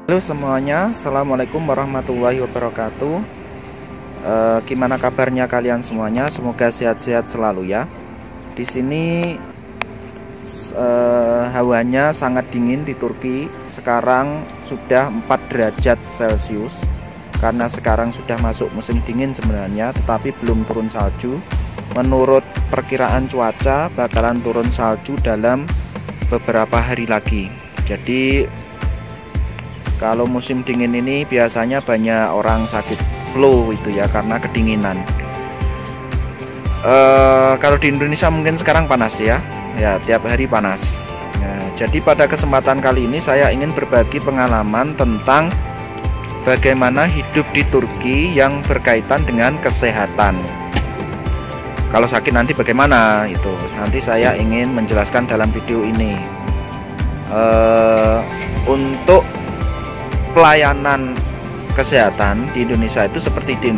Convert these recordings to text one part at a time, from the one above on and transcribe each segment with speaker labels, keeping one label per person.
Speaker 1: Halo semuanya, assalamualaikum warahmatullahi wabarakatuh. Gimana kabarnya kalian semuanya? Semoga sehat-sehat selalu ya. Di sini hawanya sangat dingin di Turki. Sekarang sudah 4 derajat Celcius. Karena sekarang sudah masuk musim dingin sebenarnya, tetapi belum turun salju. Menurut perkiraan cuaca bakalan turun salju dalam beberapa hari lagi. Jadi kalau musim dingin ini biasanya banyak orang sakit flu itu ya, karena kedinginan. Kalau di Indonesia mungkin sekarang panas ya, tiap hari panas. Nah, jadi pada kesempatan kali ini saya ingin berbagi pengalaman tentang bagaimana hidup di Turki yang berkaitan dengan kesehatan. Kalau sakit nanti bagaimana itu, nanti saya ingin menjelaskan dalam video ini. Untuk pelayanan kesehatan di Indonesia itu seperti di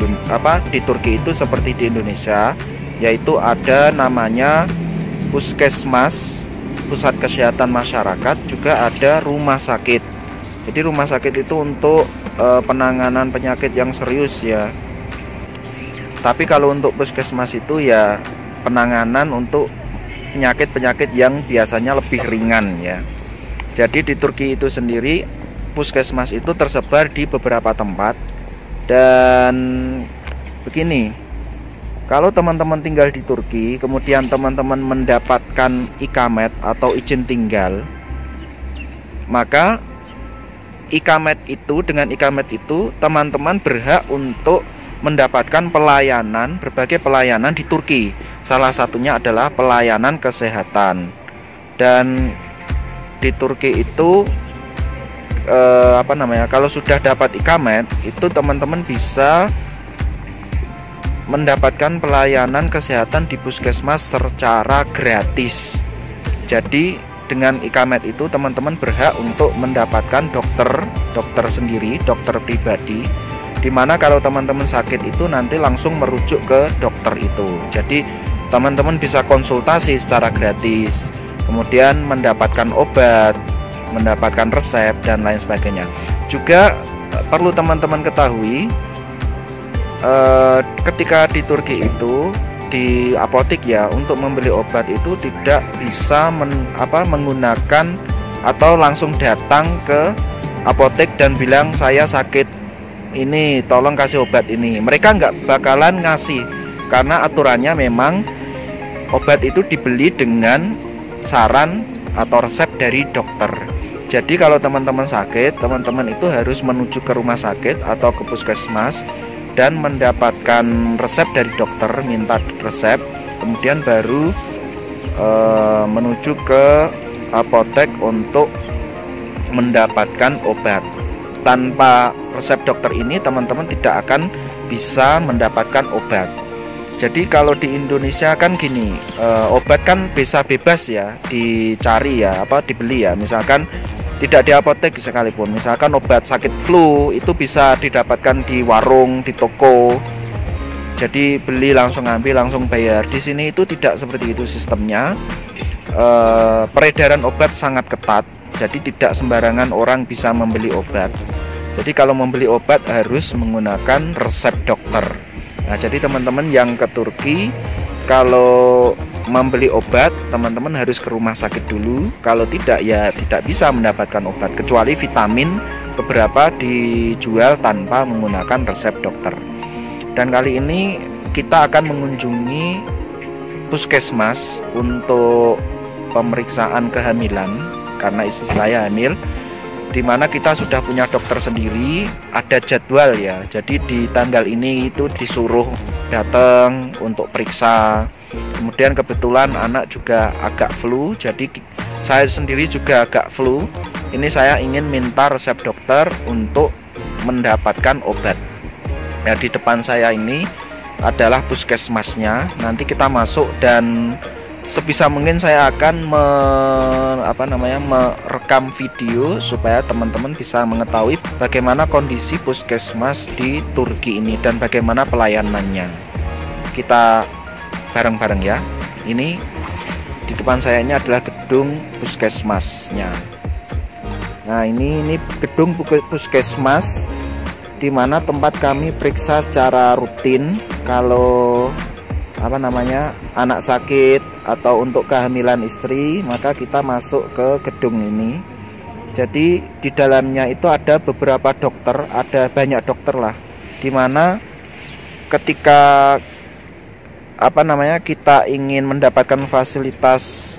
Speaker 1: Turki itu seperti di Indonesia, yaitu ada namanya puskesmas, pusat kesehatan masyarakat, juga ada rumah sakit. Jadi rumah sakit itu untuk penanganan penyakit yang serius ya. Tapi kalau untuk puskesmas itu ya penanganan untuk penyakit-penyakit yang biasanya lebih ringan ya. Jadi di Turki itu sendiri puskesmas itu tersebar di beberapa tempat. Dan begini, kalau teman-teman tinggal di Turki, kemudian teman-teman mendapatkan ikamet atau izin tinggal, maka dengan ikamet itu teman-teman berhak untuk mendapatkan pelayanan, berbagai pelayanan di Turki. Salah satunya adalah pelayanan kesehatan. Dan di Turki itu kalau sudah dapat ikamet itu teman-teman bisa mendapatkan pelayanan kesehatan di puskesmas secara gratis. Jadi dengan ikamet itu teman-teman berhak untuk mendapatkan dokter sendiri, dokter pribadi, dimana kalau teman-teman sakit itu nanti langsung merujuk ke dokter itu. Jadi teman-teman bisa konsultasi secara gratis, kemudian mendapatkan obat, mendapatkan resep dan lain sebagainya. Juga perlu teman-teman ketahui, ketika di Turki itu di apotek ya, untuk membeli obat itu tidak bisa menggunakan atau langsung datang ke apotek dan bilang saya sakit ini, tolong kasih obat ini. Mereka nggak bakalan ngasih, karena aturannya memang obat itu dibeli dengan saran atau resep dari dokter. Jadi kalau teman-teman sakit, teman-teman itu harus menuju ke rumah sakit atau ke puskesmas dan mendapatkan resep dari dokter, minta resep, kemudian baru menuju ke apotek untuk mendapatkan obat. Tanpa resep dokter ini teman-teman tidak akan bisa mendapatkan obat. Jadi kalau di Indonesia kan gini, obat kan bisa bebas ya dicari ya, dibeli ya. Misalkan tidak di apotek sekalipun, misalkan obat sakit flu itu bisa didapatkan di warung, di toko. Jadi beli langsung ambil, langsung bayar. Di sini itu tidak seperti itu sistemnya. Peredaran obat sangat ketat, jadi tidak sembarangan orang bisa membeli obat. Jadi kalau membeli obat harus menggunakan resep dokter. Nah, jadi teman-teman yang ke Turki, kalau membeli obat, teman-teman harus ke rumah sakit dulu. Kalau tidak ya tidak bisa mendapatkan obat, kecuali vitamin beberapa dijual tanpa menggunakan resep dokter. Dan kali ini kita akan mengunjungi puskesmas untuk pemeriksaan kehamilan, karena istri saya hamil, dimana kita sudah punya dokter sendiri, ada jadwal ya. Jadi di tanggal ini itu disuruh datang untuk periksa. Kemudian kebetulan anak juga agak flu, jadi saya sendiri juga agak flu. Ini saya ingin minta resep dokter untuk mendapatkan obat. Nah, di depan saya ini adalah puskesmasnya. Nanti kita masuk dan sebisa mungkin saya akan merekam video supaya teman-teman bisa mengetahui bagaimana kondisi puskesmas di Turki ini dan bagaimana pelayanannya. Kita bareng-bareng ya. Ini di depan saya ini adalah gedung puskesmasnya. Nah, ini gedung puskesmas di mana tempat kami periksa secara rutin kalau anak sakit atau untuk kehamilan istri, maka kita masuk ke gedung ini. Jadi di dalamnya itu ada beberapa dokter, ada banyak dokter lah, dimana ketika kita ingin mendapatkan fasilitas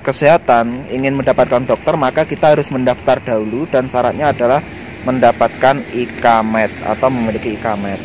Speaker 1: kesehatan, ingin mendapatkan dokter, maka kita harus mendaftar dahulu dan syaratnya adalah mendapatkan Iqamet atau memiliki Iqamet.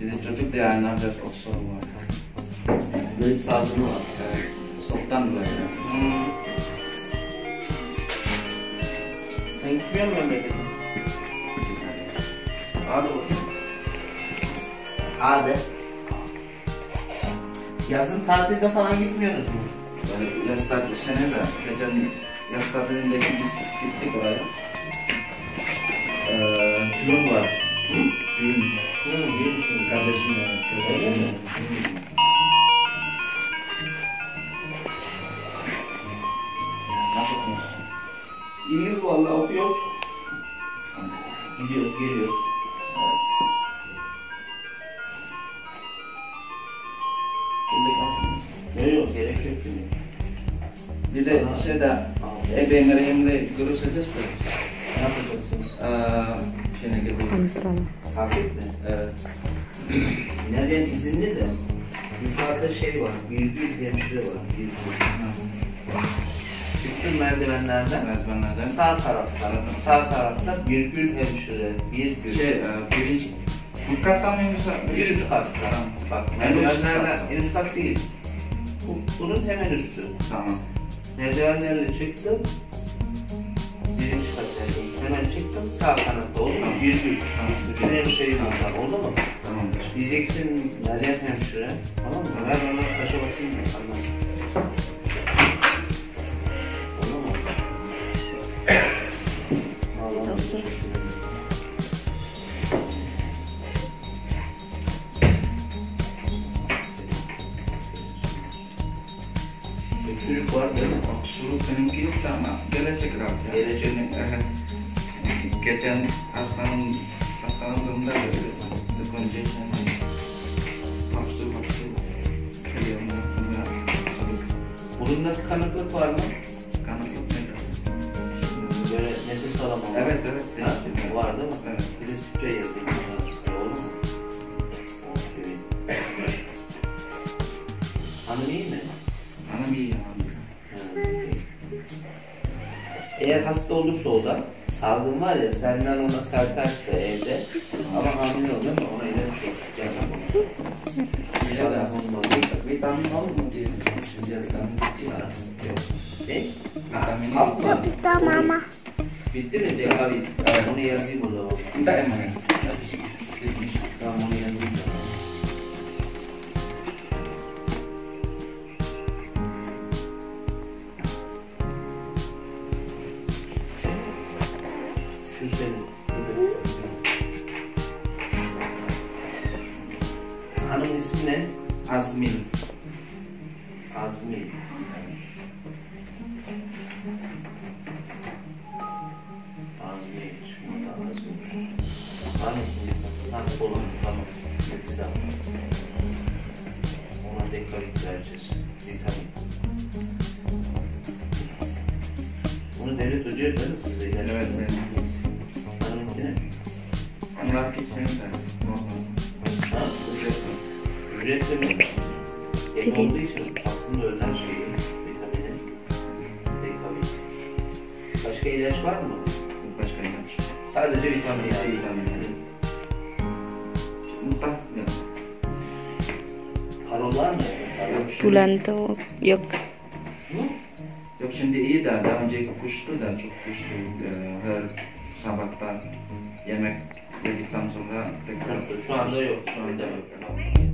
Speaker 2: Jadi cocok di anak dan osor. Jadi satu sultan belajar. Sen gitmiyor mu memlekete? Hadi. Yazın tatilde falan gitmiyorsunuz mu?
Speaker 1: Yaz tatili sene de geçen yaz tatilindeki biz gittik oraya. Düğün var. Düğün.
Speaker 2: Düğün
Speaker 1: Kardeşim yani.
Speaker 2: Nasılsınız? İyiyiz vallahi, okuyoruz. Gidiyoruz, geliyoruz.
Speaker 1: Evet.
Speaker 2: Yok, gerek yok şimdi.
Speaker 1: Bir de şeyde ebeğinlerimle görüşeceğiz de.
Speaker 2: Ne yapacaksınız?
Speaker 1: Şeyine gidiyor.
Speaker 2: Takip mi?
Speaker 1: Evet.
Speaker 2: Nereden izinli de yukarıda şey var, virgül hemşire var, virgül. Çıktım merdivenlerden, sağ tarafta virgül hemşire, virgül.
Speaker 1: Birinci. Bu katta mı yoksa?
Speaker 2: Bir üst katta. Bak, merdivenlerden, en üst kat değil. Bunun hemen üstü.
Speaker 1: Tamam.
Speaker 2: Merdivenlerle çıktım. Birinci katta. Hemen çıktım, sağ kanatta oldu mu? Virgül. Şuraya bir şey var, oldu mu?
Speaker 1: Tamam.
Speaker 2: Diyeceksin Meryem hemşire, tamam mı? Ver bana taşa basayım mı? Anlasın. Oldu mu?
Speaker 1: benimki yok da ama gelecek herhalde.
Speaker 2: Gelecek.
Speaker 1: Evet. Geçen hastalandığımda böyle congestion hapsu geliyor sonra soluk
Speaker 2: Burundaki kanıklık var mı?
Speaker 1: kanıklık nedir?
Speaker 2: Böyle nefes alamama.
Speaker 1: Evet
Speaker 2: Ha,
Speaker 1: değişti.
Speaker 2: var değil mi?
Speaker 1: Evet.
Speaker 2: Bir de sprey yazayım. Sprey olur mu? Okey. Hanım iyi mi?
Speaker 1: Hanım iyi hanım.
Speaker 2: Eğer hasta olursa o da salgın var ya senden ona serperse evde ama hamile olur ama ona ilaç yok. Yasak olur.
Speaker 1: Ya da vitamin al mı diye
Speaker 2: Şimdi yasak. Ya, yok. Ne?
Speaker 1: Vitamin
Speaker 2: Hap mı?
Speaker 3: Mama.
Speaker 2: Bitti mi? Dekavit. Onu yazayım o zaman.
Speaker 1: Entah emang ya. Bitmiş.
Speaker 2: Tamam onu yazayım da. Şu senin. Hanımın ismi ne?
Speaker 1: Azmin.
Speaker 2: Azmi. Azmi. Şurada Azmi. Tamam. Tamam. Bitti de. Ona dekavit vereceğiz. Vitamin. Bunu devlet ödüyor değil mi size?
Speaker 1: Evet ben.
Speaker 2: Hanımınki ne?
Speaker 1: Onlar geçen de normal.
Speaker 2: Ha? Ücretli mi? Ek olduğu için aslında özel şeyi, vitamini, dekavit. Başka ilaç var mı?
Speaker 1: Başka ilaç.
Speaker 2: Sadece vitamin
Speaker 1: Sadece
Speaker 2: yani.
Speaker 1: vitamin. Entah ya.
Speaker 2: Karollar mı?
Speaker 1: Yok şimdi,
Speaker 3: Bulan tuh yok.
Speaker 1: yok şimdi iyi de daha önce kuştu da çok kuştu. Her sabahtan yemek yedikten sonra tekrar.
Speaker 2: Şu anda yok.
Speaker 1: Şu anda yok.
Speaker 2: Tamam.